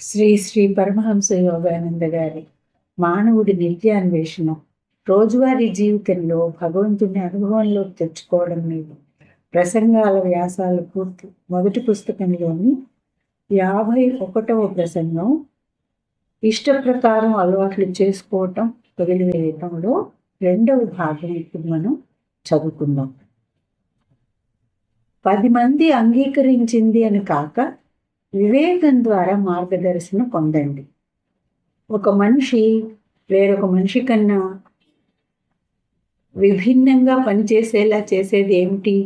శ్రీ శ్రీ పరమహంస యోగానంద గారి మానవుడి నిత్యాన్వేషణ రోజువారీ జీవితంలో భగవంతుని అనుభవంలోకి తెచ్చుకోవడం మీద ప్రసంగాల వ్యాసాల పూర్తి మొదటి పుస్తకంలోని 51వ ప్రసంగం ఇష్ట ప్రకారం అలవాట్లు చేసుకోవటం వదిలివేయటంలో రెండవ భాగం ఇప్పుడు మనం చదువుకుందాం. 10 మంది అంగీకరించింది అని కాక వివేకం ద్వారా మార్గదర్శనం పొందండి. ఒక మనిషి వేరొక మనిషి కన్నా విభిన్నంగా పనిచేసేలా చేసేది ఏమిటి?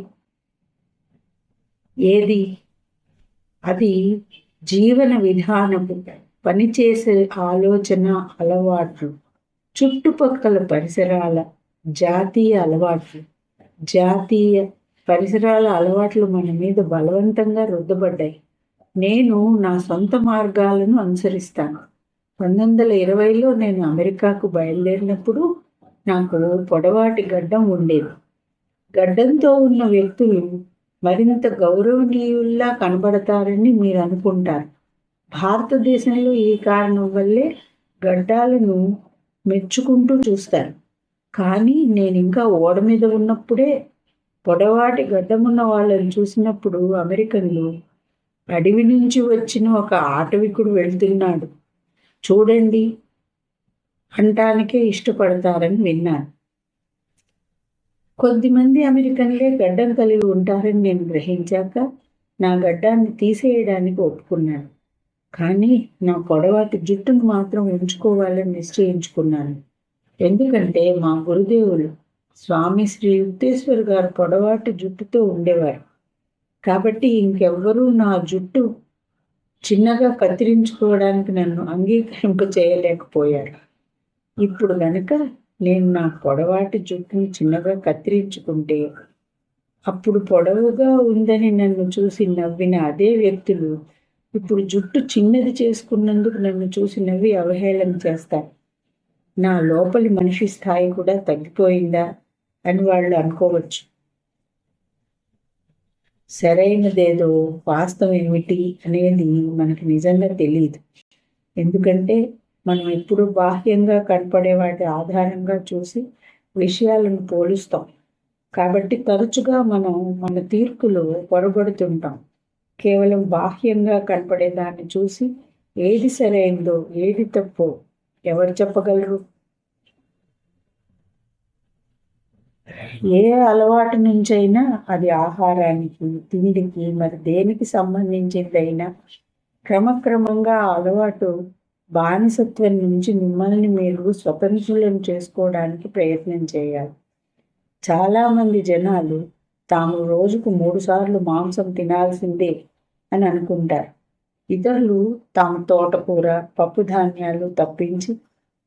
ఏది? అది జీవన విధానము, పనిచేసే ఆలోచన, అలవాట్లు, చుట్టుపక్కల పరిసరాల జాతీయ అలవాట్లు. జాతీయ పరిసరాల అలవాట్లు మన మీద బలవంతంగా రుద్దబడ్డాయి. నేను నా సొంత మార్గాలను అనుసరిస్తాను. 1920లో నేను అమెరికాకు బయలుదేరినప్పుడు నాకు పొడవాటి గడ్డం ఉండేది. గడ్డంతో ఉన్న వ్యక్తులు మరింత గౌరవనీయుల్లా కనబడతారని మీరు అనుకుంటారు. భారతదేశంలో ఈ కారణం వల్లే గడ్డాలను మెచ్చుకుంటూ చూస్తారు. కానీ నేను ఇంకా ఓడ మీద ఉన్నప్పుడే పొడవాటి గడ్డమున్న వాళ్ళని చూసినప్పుడు అమెరికన్లు అడవి నుంచి వచ్చిన ఒక ఆటవికుడు వెళ్తున్నాడు చూడండి అంటానికే ఇష్టపడతారని విన్నాను. కొద్దిమంది అమెరికన్లే గడ్డం కలిగి ఉంటారని నేను గ్రహించాక నా గడ్డాన్ని తీసేయడానికి ఒప్పుకున్నాను. కానీ నా పొడవాటి జుట్టును మాత్రం ఉంచుకోవాలని నిశ్చయించుకున్నాను. ఎందుకంటే మా గురుదేవులు స్వామి శ్రీ యుక్తేశ్వర్ గారు పొడవాటి జుట్టుతో ఉండేవారు. కాబట్టి ఇంకెవ్వరూ నా జుట్టు చిన్నగా కత్తిరించుకోవడానికి నన్ను అంగీకరింప చేయలేకపోయారు. ఇప్పుడు గనక నేను నా పొడవాటి జుట్టును చిన్నగా కత్తిరించుకుంటే అప్పుడు పొడవుగా ఉందని నన్ను చూసి నవ్విన అదే వ్యక్తులు ఇప్పుడు జుట్టు చిన్నది చేసుకున్నందుకు నన్ను చూసి నవ్వి అవహేళన చేస్తారు. నా లోపలి మనిషి స్థాయి కూడా తగ్గిపోయిందా అని వాళ్ళు అనుకోవచ్చు. సరైనదేదో వాస్తవం ఏమిటి అనేది మనకి నిజంగా తెలియదు. ఎందుకంటే మనం ఎప్పుడు బాహ్యంగా కనపడే వాటి ఆధారంగా చూసి విషయాలను పోలుస్తాం. కాబట్టి తరచుగా మనం మన తీర్పులో పొరబడుతుంటాం. కేవలం బాహ్యంగా కనపడే దాన్ని చూసి ఏది సరైందో ఏది తప్పో ఎవరు చెప్పగలరు? ఏ అలవాటు నుంచైనా, అది ఆహారానికి, తిండికి, మరి దేనికి సంబంధించిందైనా క్రమక్రమంగా ఆ అలవాటు బానిసత్వం నుంచి మిమ్మల్ని మీరు స్వతంత్రులను చేసుకోవడానికి ప్రయత్నం చేయాలి. చాలామంది జనాలు తాము రోజుకు 3 సార్లు మాంసం తినాల్సిందే అని అనుకుంటారు. ఇతరులు తాము తోటకూర, పప్పు ధాన్యాలు తప్పించి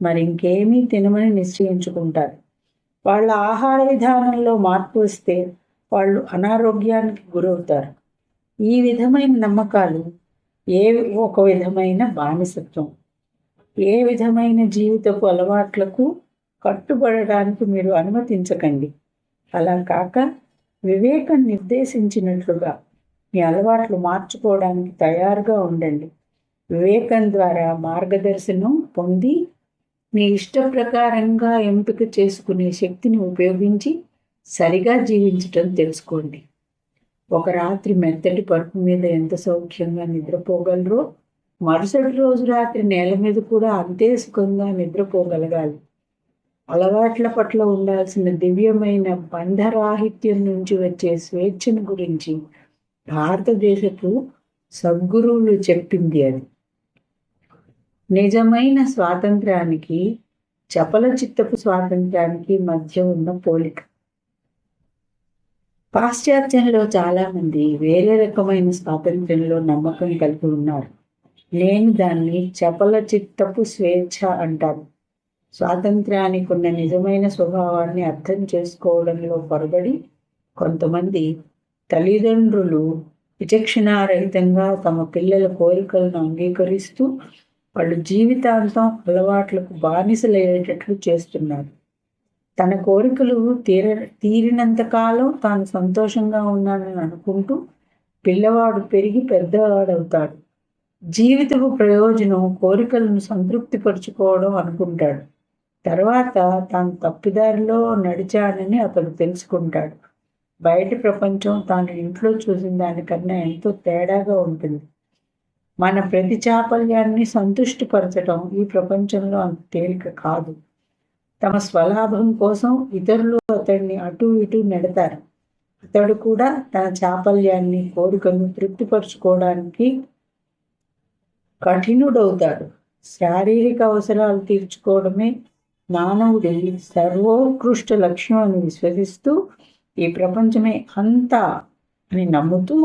మరి ఇంకేమీ తినమని నిశ్చయించుకుంటారు. వాళ్ళ ఆహార విధానంలో మార్పు వస్తే వాళ్ళు అనారోగ్యానికి గురవుతారు. ఈ విధమైన నమ్మకాలు ఒక విధమైన బానిసత్వం. ఏ విధమైన జీవితపు అలవాట్లకు కట్టుబడడానికి మీరు అనుమతించకండి. అలా కాక వివేకం నిర్దేశించినట్లుగా మీ అలవాట్లు మార్చుకోవడానికి తయారుగా ఉండండి. వివేకం ద్వారా మార్గదర్శనం పొంది మీ ఇష్ట ప్రకారంగా ఎంపిక చేసుకునే శక్తిని ఉపయోగించి సరిగా జీవించటం తెలుసుకోండి. ఒక రాత్రి మెత్తటి పరుపు మీద ఎంత సౌఖ్యంగా నిద్రపోగలరో మరుసటి రోజు రాత్రి నేల మీద కూడా అంతే సుఖంగా నిద్రపోగలగాలి. అలవాట్ల పట్ల ఉండాల్సిన దివ్యమైన బంధరాహిత్యం నుంచి వచ్చే స్వేచ్ఛను గురించి భారతదేశపు సద్గురువులు చెప్పింది అది. నిజమైన స్వాతంత్రానికి చపల చిత్తపు స్వాతంత్రానికి మధ్య ఉన్న పోలిక. పాశ్చాత్యంలో చాలామంది వేరే రకమైన స్వాతంత్ర్యంలో నమ్మకం కలిగి ఉన్నారు. నేను దాన్ని చపల చిత్తపు స్వేచ్ఛ అంటాను. స్వాతంత్ర్యానికి ఉన్న నిజమైన స్వభావాన్ని అర్థం చేసుకోవడంలో పొరబడి కొంతమంది తల్లిదండ్రులు విచక్షణారహితంగా తమ పిల్లల కోరికలను అంగీకరిస్తూ వాళ్ళు జీవితాంతం అలవాట్లకు బానిసలయ్యేటట్లు చేస్తున్నారు. తన కోరికలు తీరినంతకాలం తాను సంతోషంగా ఉన్నానని అనుకుంటూ పిల్లవాడు పెరిగి పెద్దవాడవుతాడు. జీవితపు ప్రయోజనం కోరికలను సంతృప్తిపరుచుకోవడం అనుకుంటాడు. తర్వాత తాను తప్పిదారిలో నడిచానని అతడు తెలుసుకుంటాడు. బయటి ప్రపంచం తాను ఇంట్లో చూసిన దానికన్నా ఎంతో తేడాగా ఉంటుంది. మన ప్రతి చాపల్యాన్ని సంతుష్టిపరచడం ఈ ప్రపంచంలో అంత తేలిక కాదు. తమ స్వలాభం కోసం ఇతరులు అతడిని అటు ఇటు నెడతారు. అతడు కూడా తన చాపల్యాన్ని, కోరికను తృప్తిపరచుకోవడానికి కఠినుడవుతాడు. శారీరక అవసరాలు తీర్చుకోవడమే మానవుడి సర్వోత్కృష్ట లక్ష్యం అని విశ్వసిస్తూ ఈ ప్రపంచమే అంతా అని నమ్ముతూ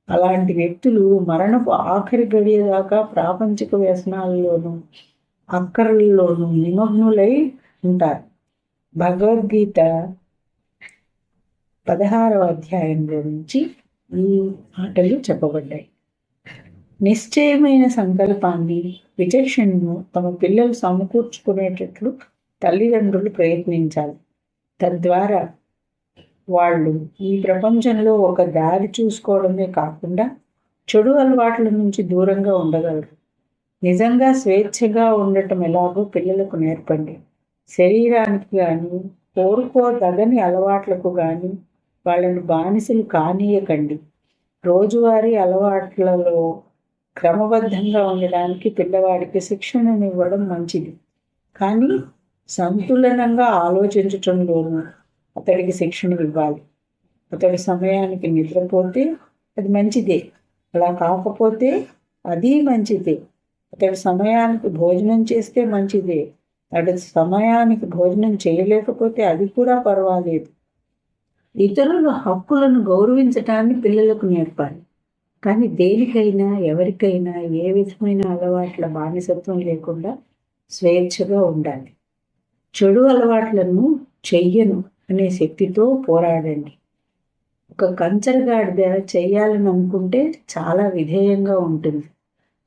అలాంటి వ్యక్తులు మరణపు ఆఖరి గడియ దాకా ప్రాపంచిక వ్యసనాలలోనూ అక్కరల్లోనూ నిమగ్నులై ఉంటారు. భగవద్గీత 16వ అధ్యాయంలో నుంచి ఈ మాటలు చెప్పబడ్డాయి. నిశ్చయమైన సంకల్పాన్ని, విచక్షణను తమ పిల్లలు సమకూర్చుకునేటట్లు తల్లిదండ్రులు ప్రయత్నించాలి. తద్వారా వాళ్ళు ఈ ప్రపంచంలో ఒక దారి చూసుకోవడమే కాకుండా చెడు అలవాట్ల నుంచి దూరంగా ఉండగలరు. నిజంగా స్వేచ్ఛగా ఉండటం ఎలాగో పిల్లలకు నేర్పండి. శరీరానికి కానీ, కోరుకోదగని అలవాట్లకు కానీ వాళ్ళను బానిసలు కానీయకండి. రోజువారీ అలవాట్లలో క్రమబద్ధంగా ఉండడానికి పిల్లవాడికి శిక్షణనివ్వడం మంచిది. కానీ సంతులనంగా ఆలోచించటంలోనూ అతడికి శిక్షణ ఇవ్వాలి. అతడి సమయానికి నిద్రపోతే అది మంచిదే, అలా కాకపోతే అది మంచిదే. అతడి సమయానికి భోజనం చేస్తే మంచిదే, అతడి సమయానికి భోజనం చేయలేకపోతే అది కూడా పర్వాలేదు. ఇతరుల హక్కులను గౌరవించటాన్ని పిల్లలకు నేర్పాలి. కానీ దేనికైనా, ఎవరికైనా ఏ విధమైన అలవాట్ల బానిసత్వం లేకుండా స్వేచ్ఛగా ఉండాలి. చెడు అలవాట్లను చెయ్యను అనే శక్తితో పోరాడండి. ఒక కంచరగాడిద చెయ్యాలని అనుకుంటే చాలా విధేయంగా ఉంటుంది.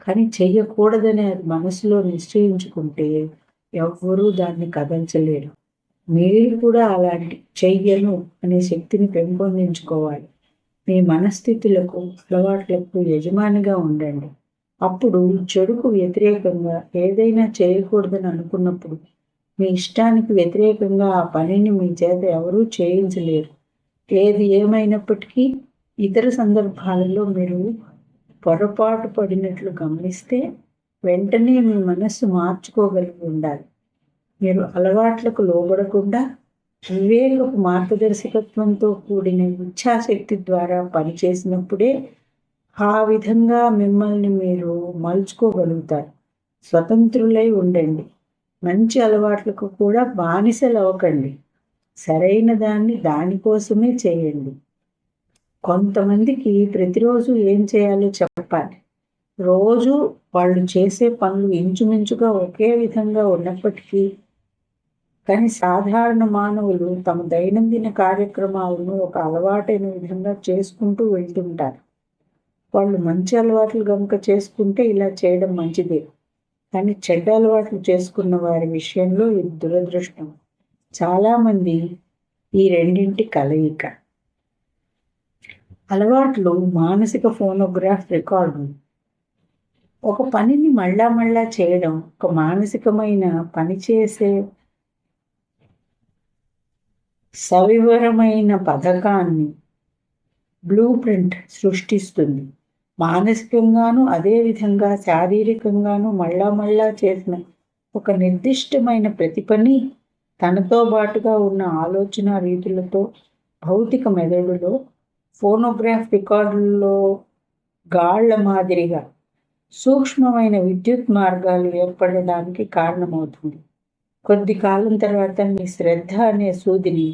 కానీ చెయ్యకూడదని అది మనసులో నిశ్చయించుకుంటే ఎవ్వరూ దాన్ని కదల్చలేరు. మీరు కూడా అలాంటి చెయ్యను అనే శక్తిని పెంపొందించుకోవాలి. మీ మనస్థితులకు, అలవాట్లకు యజమానిగా ఉండండి. అప్పుడు చెడుకు వ్యతిరేకంగా ఏదైనా చేయకూడదని అనుకున్నప్పుడు మీ ఇష్టానికి వ్యతిరేకంగా ఆ పనిని మీ చేత ఎవరూ చేయించలేరు. ఏది ఏమైనప్పటికీ ఇతర సందర్భాలలో మీరు పొరపాటు పడినట్లు గమనిస్తే వెంటనే మీ మనస్సు మార్చుకోగలిగి ఉండాలి. మీరు అలవాట్లకు లోబడకుండా వివేకపు మార్గదర్శకత్వంతో కూడిన ఇచ్ఛాశక్తి ద్వారా పనిచేసినప్పుడే ఆ విధంగా మిమ్మల్ని మీరు మలుచుకోగలుగుతారు. స్వతంత్రులై ఉండండి. మంచి అలవాట్లకు కూడా బానిసలు అవ్వకండి. సరైన దాన్ని దానికోసమే చేయండి. కొంతమందికి ప్రతిరోజు ఏం చేయాలో చెప్పాలి. రోజు వాళ్ళు చేసే పనులు ఇంచుమించుగా ఒకే విధంగా ఉన్నప్పటికీ కానీ సాధారణ మానవులు తమ దైనందిన కార్యక్రమాలను ఒక అలవాటైన విధంగా చేసుకుంటూ వెళ్తుంటారు. వాళ్ళు మంచి అలవాట్లు కనుక చేసుకుంటే ఇలా చేయడం మంచిదే. కానీ చెడ్డ అలవాట్లు చేసుకున్న వారి విషయంలో ఇది దురదృష్టం. చాలామంది ఈ రెండింటి కలయిక. అలవాట్లు మానసిక ఫోనోగ్రాఫ్ రికార్డు. ఒక పనిని మళ్ళా చేయడం ఒక మానసికమైన పనిచేసే సవివరమైన పథకాన్ని, బ్లూ ప్రింట్ సృష్టిస్తుంది. మానసికంగాను అదేవిధంగా శారీరకంగాను మళ్ళా చేసిన ఒక నిర్దిష్టమైన ప్రతి పని తనతో బాటుగా ఉన్న ఆలోచన రీతులతో భౌతిక మెదడులో ఫోనోగ్రాఫ్ రికార్డుల్లో గాళ్ల మాదిరిగా సూక్ష్మమైన విద్యుత్ మార్గాలు ఏర్పడడానికి కారణమవుతుంది. కొద్ది కాలం తర్వాత మీ శ్రద్ధ అనే సూదిని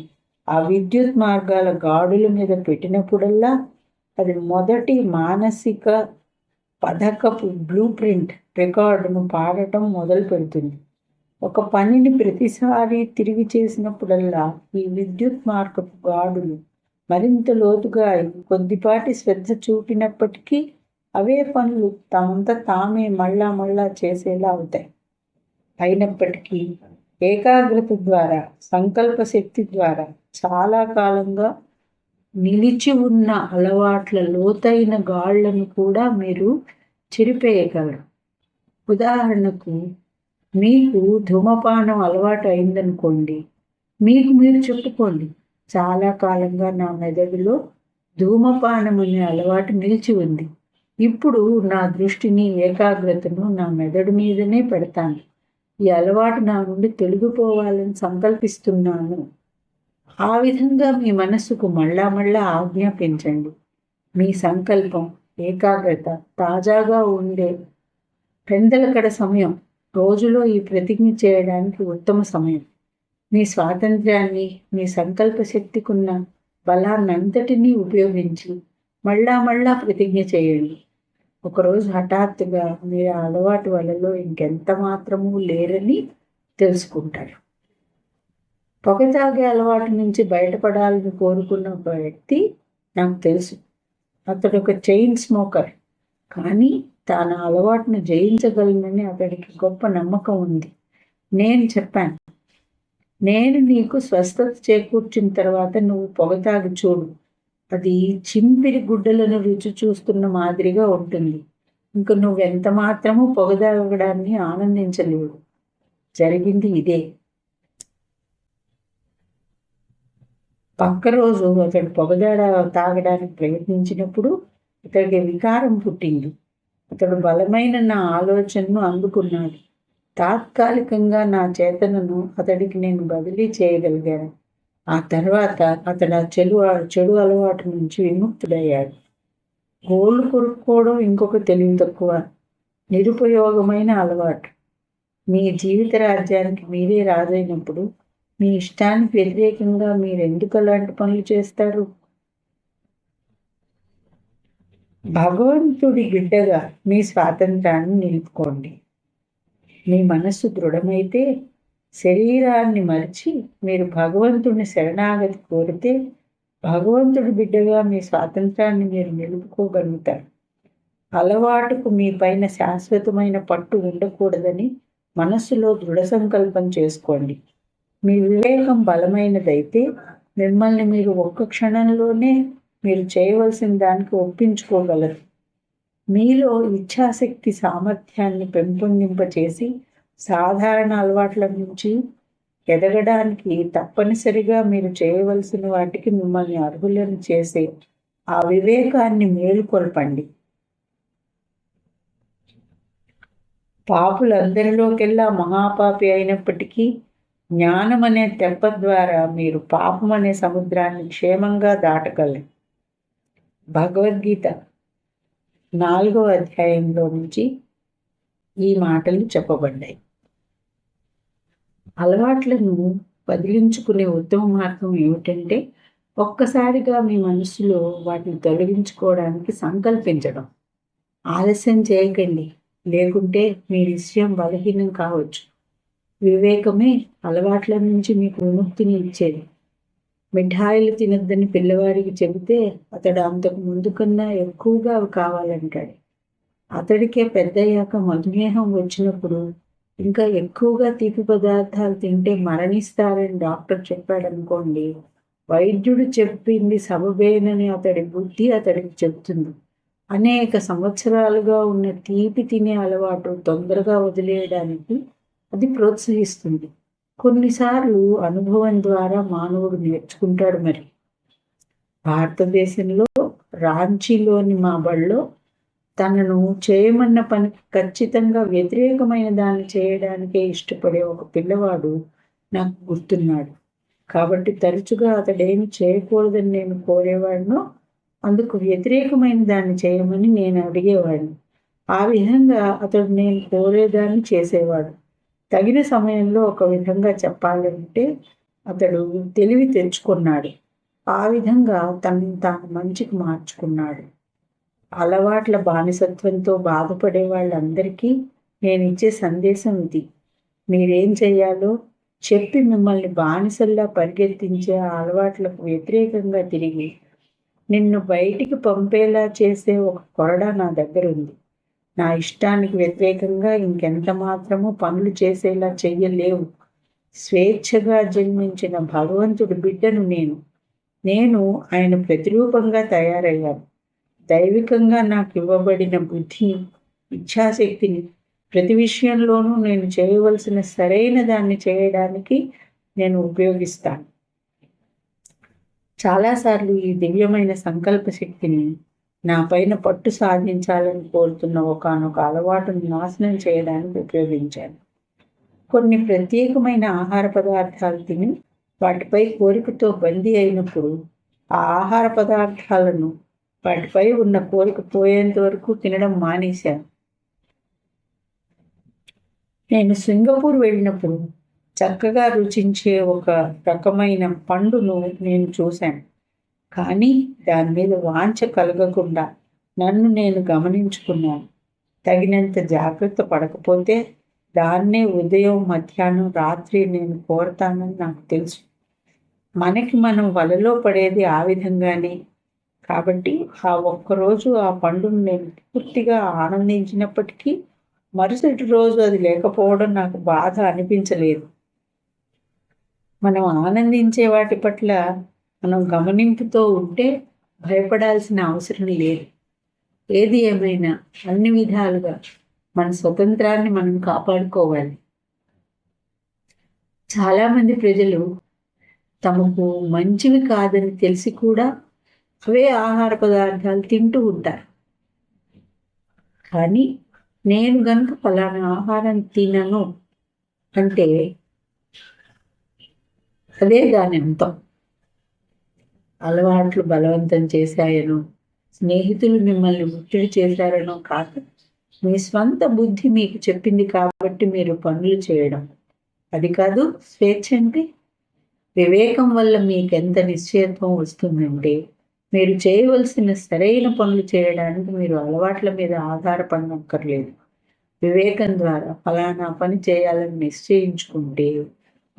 ఆ విద్యుత్ మార్గాల గాడుల మీద పెట్టినప్పుడల్లా అది మొదటి మానసిక పథకపు బ్లూ ప్రింట్ రికార్డును పాడటం మొదలు పెడుతుంది. ఒక పనిని ప్రతిసారి తిరిగి చేసినప్పుడల్లా ఈ విద్యుత్ మార్గపు గాడులు మరింత లోతుగా కొద్దిపాటి శ్రద్ధ చూపినప్పటికీ అవే పనులు తమంతా తామే మళ్ళా చేసేలా అవుతాయి. అయినప్పటికీ ఏకాగ్రత ద్వారా, సంకల్ప శక్తి ద్వారా చాలా కాలంగా నిలిచి ఉన్న అలవాట్ల లోతైన గాళ్లను కూడా మీరు చెరిపేయగలరు. ఉదాహరణకు, మీకు ధూమపానం అలవాటు అయిందనుకోండి. మీకు మీరు చెప్పుకోండి, చాలా కాలంగా నా మెదడులో ధూమపానం అనే అలవాటు నిలిచి ఉంది. ఇప్పుడు నా దృష్టిని, ఏకాగ్రతను నా మెదడు మీదనే పెడతాను. ఈ అలవాటు నా నుండి తొలగిపోవాలని సంకల్పిస్తున్నాను. ఆ విధంగా మీ మనస్సుకు మళ్ళా మళ్ళా ఆజ్ఞాపించండి. మీ సంకల్పం, ఏకాగ్రత తాజాగా ఉండే పెందలకడ సమయం రోజులో ఈ ప్రతిజ్ఞ చేయడానికి ఉత్తమ సమయం. మీ స్వాతంత్ర్యాన్ని, మీ సంకల్ప శక్తికున్న బలాన్నంతటినీ ఉపయోగించి మళ్ళా మళ్ళా ప్రతిజ్ఞ చేయండి. ఒకరోజు హఠాత్తుగా మీరు ఆ అలవాటు వలలో ఇంకెంత మాత్రమూ లేరని తెలుసుకుంటారు. పొగ తాగే అలవాటు నుంచి బయటపడాలని కోరుకున్న ఒక వ్యక్తి నాకు తెలుసు. అతడు ఒక చైన్ స్మోకర్. కానీ తాను అలవాటును జయించగలనని అతడికి గొప్ప నమ్మకం ఉంది. నేను చెప్పాను, నేను నీకు స్వస్థత చేకూర్చిన తర్వాత నువ్వు పొగ తాగి చూడు. అది చింపిరి గుడ్డలను రుచి చూస్తున్న మాదిరిగా ఉంటుంది. ఇంక నువ్వెంత మాత్రమూ పొగ తాగడాన్ని ఆనందించలేవు. జరిగింది ఇదే. పక్క రోజు అతడు పొగదాడ తాగడానికి ప్రయత్నించినప్పుడు అతడికి వికారం పుట్టింది. అతడు బలమైన నా ఆలోచనను అందుకున్నాడు. తాత్కాలికంగా నా చేతనను అతడికి నేను బదిలీ చేయగలిగాను. ఆ తర్వాత అతడు ఆ చెడు అలవాటు నుంచి విముక్తుడయ్యాడు. గోళ్ళు కొరుక్కోవడం ఇంకొక తెలివి తక్కువ, నిరుపయోగమైన అలవాటు. మీ జీవిత రాజ్యానికి మీరే రాజైనప్పుడు మీ ఇష్టానికి వ్యతిరేకంగా మీరు ఎందుకు అలాంటి పనులు చేస్తారు? భగవంతుడి బిడ్డగా మీ స్వాతంత్రాన్ని నిలుపుకోండి. మీ మనస్సు దృఢమైతే శరీరాన్ని మరిచి మీరు భగవంతుడిని శరణాగతి కోరితే భగవంతుడి బిడ్డగా మీ స్వాతంత్రాన్ని మీరు నిలుపుకోగలుగుతారు. అలవాటుకు మీ పైన శాశ్వతమైన పట్టు ఉండకూడదని మనస్సులో దృఢ సంకల్పం చేసుకోండి. మీ వివేకం బలమైనదైతే మిమ్మల్ని మీరు ఒక్క క్షణంలోనే మీరు చేయవలసిన దానికి ఒప్పించుకోగలరు. మీలో ఇచ్ఛాశక్తి సామర్థ్యాన్ని పెంపొందింపచేసి సాధారణ అలవాట్ల నుంచి ఎదగడానికి తప్పనిసరిగా మీరు చేయవలసిన వాటికి మిమ్మల్ని అర్హులను చేసే ఆ వివేకాన్ని మేలుకొల్పండి. పాపులందరిలోకెల్లా మహాపాపి అయినప్పటికీ జ్ఞానం అనే తెప్ప ద్వారా మీరు పాపం అనే సముద్రాన్ని క్షేమంగా దాటగలరు. భగవద్గీత 4వ అధ్యాయంలో నుంచి ఈ మాటలు చెప్పబడ్డాయి. అలవాట్లను వదిలించుకునే ఉత్తమ మార్గం ఏమిటంటే ఒక్కసారిగా మీ మనసులో వాటిని తొలగించుకోవడానికి సంకల్పించడం. ఆలస్యం చేయకండి, లేకుంటే మీ విషయం బలహీనం కావచ్చు. వివేకమే అలవాట్ల నుంచి మీకు విముక్తిని ఇచ్చేది. మిఠాయిలు తినొద్దని పిల్లవాడికి చెబితే అతడు అంతకు ముందు కన్నా ఎక్కువగా అవి కావాలంటాడు. అతడికే పెద్దయ్యాక మధుమేహం వచ్చినప్పుడు ఇంకా ఎక్కువగా తీపి పదార్థాలు తింటే మరణిస్తారని డాక్టర్ చెప్పాడనుకోండి, వైద్యుడు చెప్పింది సబబేనని అతడి బుద్ధి అతడికి చెప్తుంది. అనేక సంవత్సరాలుగా ఉన్న తీపి తినే అలవాటు తొందరగా వదిలేయడానికి అది ప్రోత్సహిస్తుంది. కొన్నిసార్లు అనుభవం ద్వారా మానవుడు నేర్చుకుంటాడు. మరి భారతదేశంలో రాంచీలోని మా బడిలో తనను చేయమన్న పనికి ఖచ్చితంగా వ్యతిరేకమైన దాన్ని చేయడానికే ఇష్టపడే ఒక పిల్లవాడు నాకు గుర్తున్నాడు. కాబట్టి తరచుగా అతడేమి చేయకూడదని నేను కోరేవాడినో అందుకు వ్యతిరేకమైన దాన్ని చేయమని నేను అడిగేవాడిని. ఆ విధంగా అతడు నేను కోరేదాన్ని చేసేవాడు. తగిన సమయంలో ఒక విధంగా చెప్పాలంటే అతడు తెలివి తెచ్చుకున్నాడు. ఆ విధంగా తనను తాను మంచికి మార్చుకున్నాడు. అలవాట్ల బానిసత్వంతో బాధపడే వాళ్ళందరికీ నేను ఇచ్చే సందేశం ఇది. మీరేం చేయాలో చెప్పి మిమ్మల్ని బానిసల్లా పరిగెత్తించే ఆ అలవాట్లకు వ్యతిరేకంగా తిరిగి నిన్ను బయటికి పంపేలా చేసే ఒక కొరడా నా దగ్గర ఉంది. నా ఇష్టానికి వ్యతిరేకంగా ఇంకెంత మాత్రమూ పనులు చేసేలా చెయ్యలేవు. స్వేచ్ఛగా జన్మించిన భగవంతుడి బిడ్డను నేను ఆయన ప్రతిరూపంగా తయారయ్యాను. దైవికంగా నాకు ఇవ్వబడిన బుద్ధిని ఇచ్ఛాశక్తిని ప్రతి విషయంలోనూ నేను చేయవలసిన సరైన దాన్ని చేయడానికి నేను ఉపయోగిస్తాను. చాలాసార్లు ఈ దివ్యమైన సంకల్ప శక్తిని నా పైన పట్టు సాధించాలని కోరుతున్న ఒకానొక అలవాటును నాశనం చేయడానికి ఉపయోగించాను. కొన్ని ప్రత్యేకమైన ఆహార పదార్థాలు తిని వాటిపై కోరికతో బందీ అయినప్పుడు ఆ ఆహార పదార్థాలను వాటిపై ఉన్న కోరిక పోయేంత వరకు తినడం మానేశాను. నేను సింగపూర్ వెళ్ళినప్పుడు చక్కగా రుచించే ఒక రకమైన పండును నేను చూశాను. కానీ దాని మీద వాంఛ కలగకుండా నన్ను నేను గమనించుకున్నాను. తగినంత జాగ్రత్త పడకపోతే దాన్నే ఉదయం, మధ్యాహ్నం, రాత్రి నేను కోరతానని నాకు తెలుసు. మనకి మనం వలలో పడేది ఆ విధంగానే. కాబట్టి ఆ ఒక్కరోజు ఆ పండును నేను పూర్తిగా ఆనందించినప్పటికీ మరుసటి రోజు అది లేకపోవడం నాకు బాధ అనిపించలేదు. మనం ఆనందించే వాటి పట్ల మనం గమనింపుతో ఉంటే భయపడాల్సిన అవసరం లేదు. ఏది ఏమైనా అన్ని విధాలుగా మన స్వతంత్రాన్ని మనం కాపాడుకోవాలి. చాలామంది ప్రజలు తమకు మంచివి కాదని తెలిసి కూడా అవే ఆహార పదార్థాలు తింటూ ఉంటారు. కానీ నేను గనుక ఫలానా ఆహారం తినను అంటే అదే దాని అంతం. అలవాట్లు బలవంతం చేశాయనో, స్నేహితులు మిమ్మల్ని ఒత్తిడి చేశారనో కాక, మీ స్వంత బుద్ధి మీకు చెప్పింది కాబట్టి మీరు పనులు చేయడం. అది కాదు స్వేచ్ఛ అంటే. వివేకం వల్ల మీకు ఎంత నిశ్చయత్వం వస్తుందంటే, మీరు చేయవలసిన సరైన పనులు చేయడానికి మీరు అలవాట్ల మీద ఆధారపడనక్కర్లేదు. వివేకం ద్వారా ఫలానా పని చేయాలని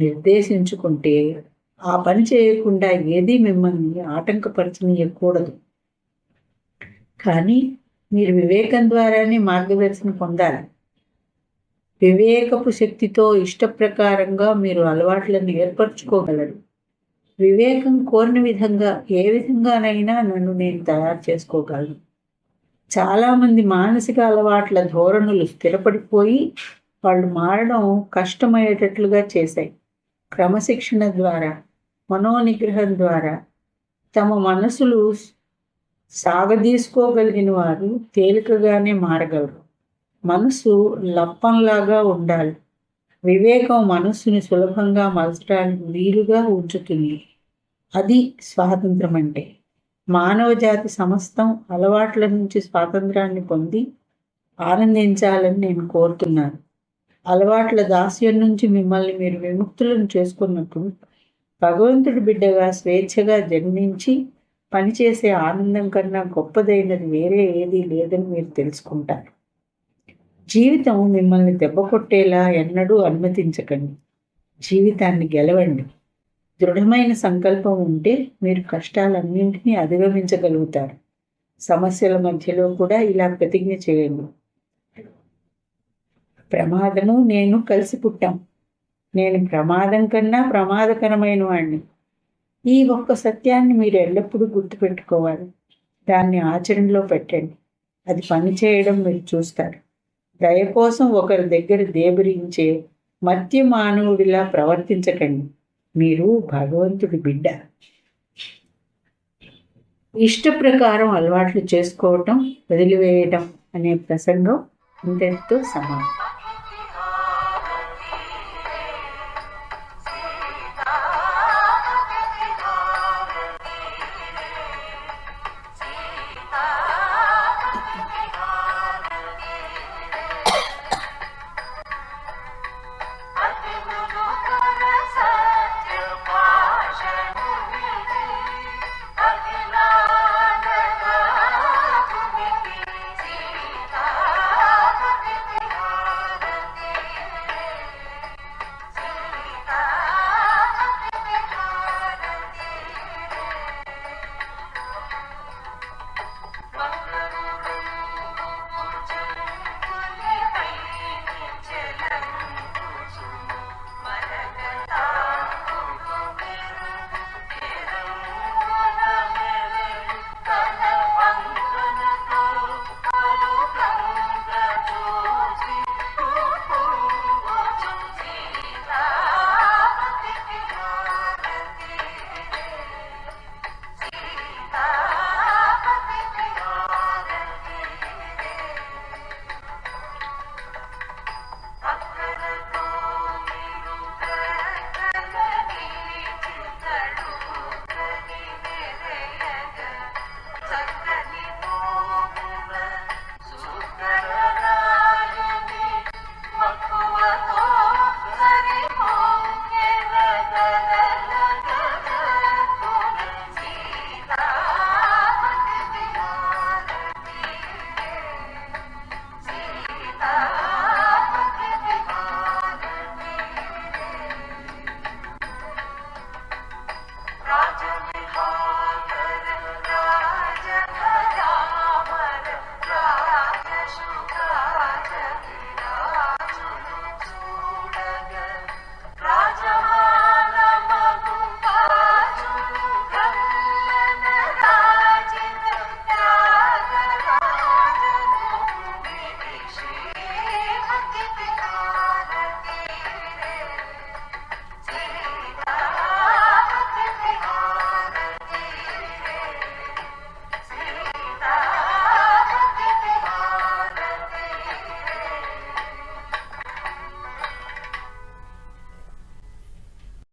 నిర్దేశించుకుంటే ఆ పని చేయకుండా ఏది మిమ్మల్ని ఆటంకపరచనీయకూడదు. కానీ మీరు వివేకం ద్వారానే మార్గదర్శనం పొందాలి. వివేకపు శక్తితో ఇష్టప్రకారంగా మీరు అలవాట్లను ఏర్పరచుకోగలరు. వివేకం కోరిన విధంగా ఏ విధంగానైనా నన్ను నేను తయారు చేసుకోగలను. చాలామంది మానసిక అలవాట్ల ధోరణులు స్థిరపడిపోయి వాళ్ళు మారడం కష్టమయ్యేటట్లుగా చేశాయి. క్రమశిక్షణ ద్వారా, మనోనిగ్రహం ద్వారా తమ మనసులు సాగదీసుకోగలిగిన వారు తేలికగానే మారగలరు. మనసు లప్పంలాగా ఉండాలి. వివేకం మనస్సుని సులభంగా మలచడానికి వీలుగా ఉంచుతుంది. అది స్వాతంత్రం అంటే. మానవ జాతి సమస్తం అలవాట్ల నుంచి స్వాతంత్రాన్ని పొంది ఆనందించాలని నేను కోరుతున్నాను. అలవాట్ల దాస్యం నుంచి మిమ్మల్ని మీరు విముక్తులను చేసుకున్నప్పుడు భగవంతుడి బిడ్డగా స్వేచ్ఛగా జన్మించి పనిచేసే ఆనందం కన్నా గొప్పదైనది వేరే ఏదీ లేదని మీరు తెలుసుకుంటారు. జీవితం మిమ్మల్ని దెబ్బ కొట్టేలా ఎన్నడూ అనుమతించకండి. జీవితాన్ని గెలవండి. దృఢమైన సంకల్పం ఉంటే మీరు కష్టాలన్నింటినీ అధిగమించగలుగుతారు. సమస్యల మధ్యలో కూడా ఇలా ప్రతిజ్ఞ చేయండి. ప్రమాదము నేను కలిసి పుట్టాం. నేను ప్రమాదం కన్నా ప్రమాదకరమైన వాడిని. ఈ ఒక్క సత్యాన్ని మీరు ఎల్లప్పుడూ గుర్తుపెట్టుకోవాలి. దాన్ని ఆచరణలో పెట్టండి. అది పనిచేయడం మీరు చూస్తారు. దయ కోసం ఒకరి దగ్గర దేబరించే మధ్య మానవుడిలా ప్రవర్తించకండి. మీరు భగవంతుడి బిడ్డ. ఇష్ట ప్రకారం అలవాట్లు చేసుకోవటం, వదిలివేయటం అనే ప్రసంగం ఇంతటితో సమానం.